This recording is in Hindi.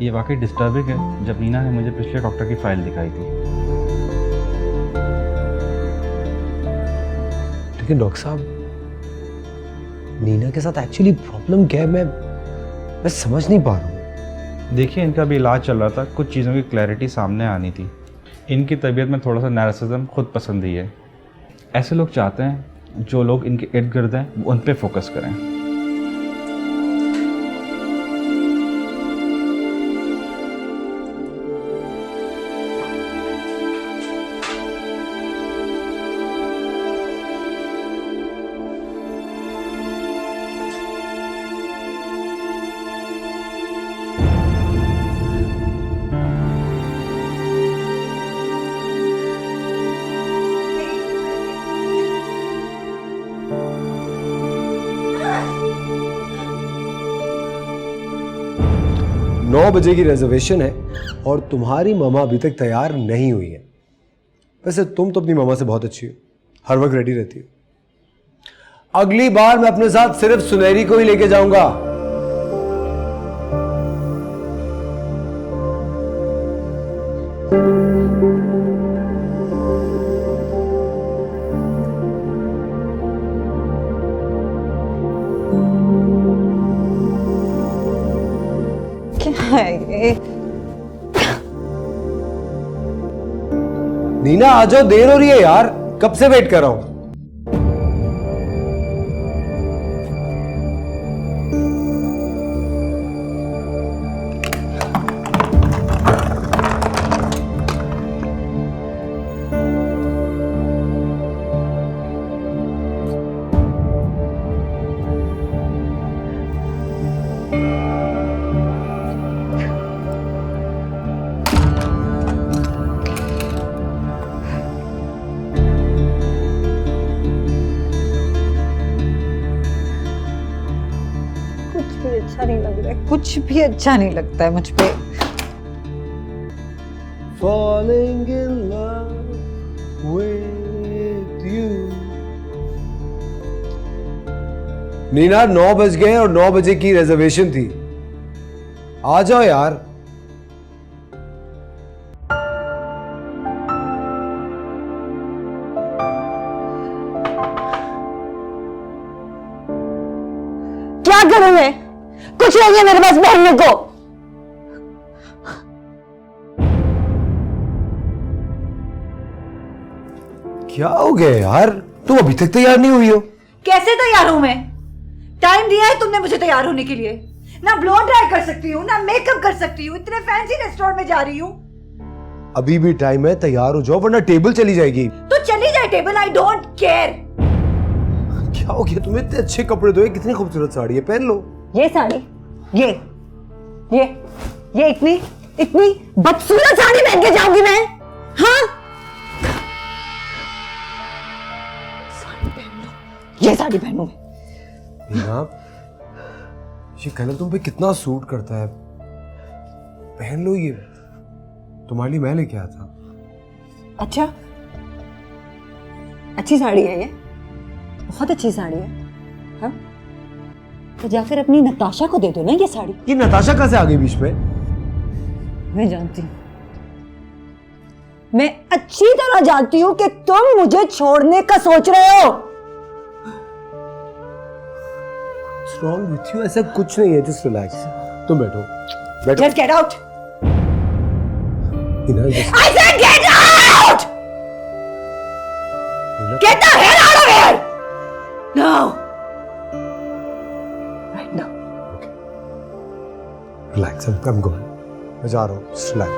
ये वाकई डिस्टर्बिंग है जब नीना ने मुझे पिछले डॉक्टर की फाइल दिखाई थी। लेकिन डॉक्टर साहब, नीना के साथ एक्चुअली प्रॉब्लम क्या है, मैं समझ नहीं पा रहा हूँ। देखिए, इनका भी इलाज चल रहा था, कुछ चीज़ों की क्लैरिटी सामने आनी थी। इनकी तबीयत में थोड़ा सा नैरसिज्म खुद पसंद ही है। ऐसे लोग चाहते हैं जो लोग इनके इर्द गिर्द हैं वो उन पे फोकस करें। नौ बजे की रिजर्वेशन है और तुम्हारी मामा अभी तक तैयार नहीं हुई है। वैसे तुम तो अपनी मामा से बहुत अच्छी हो, हर वक्त रेडी रहती हो। अगली बार मैं अपने साथ सिर्फ सुनहरी को ही लेके जाऊंगा। नीना आ जाओ, देर हो रही है यार, कब से वेट कर रहा हूं। अच्छा नहीं लग रहा है, कुछ भी अच्छा नहीं लगता है मुझ पे। Falling in love with you। Neena 9 बज गए और 9 बजे की रिजर्वेशन थी, आ जाओ यार। क्या करूं मैं? कुछ नहीं है मेरे पास पहनने को। क्या हो गया यार, तुम अभी तक तैयार नहीं हुई हो? कैसे तैयार हूं मैं? टाइम दिया है तुमने मुझे तैयार होने के लिए। ना ब्लो ड्राई कर सकती हूँ, ना मेकअप कर सकती हूँ, इतने फैंसी रेस्टोरेंट में जा रही हूँ। अभी भी टाइम है, तैयार हो जाओ वरना टेबल चली जाएगी। तो चली जाए टेबल, आई डोंट केयर। क्या हो गया, तुम्हें इतने अच्छे कपड़े धोए, कितनी खूबसूरत साड़ी है, पहन लो। ये साड़ी, ये इतनी बदसूरत साड़ी पहन के जाऊंगी मैं? हाँ, साड़ी पहन लो, ये साड़ी पहनूं मैं। नीना, ये कलर तुम पे कितना सूट करता है, पहन लो ये, तुम्हारे लिए मैं लेके आया था। अच्छा, अच्छी साड़ी है ये, बहुत अच्छी साड़ी है। हाँ, तो जाकर अपनी नताशा को दे दो ना ये साड़ी। ये नताशा कैसे आ गई बीच में? मैं जानती हूँ, मैं अच्छी तरह जानती हूँ कि तुम मुझे छोड़ने का सोच रहे हो। What's wrong with you? ऐसा कुछ नहीं है, just relax। तुम बैठो, बैठो। Just get out! Neena, just... I said get out! Neena, Get the hell out of here! Now! Right now. relax, I'm going। मैं जा रहा हूँ, just relax।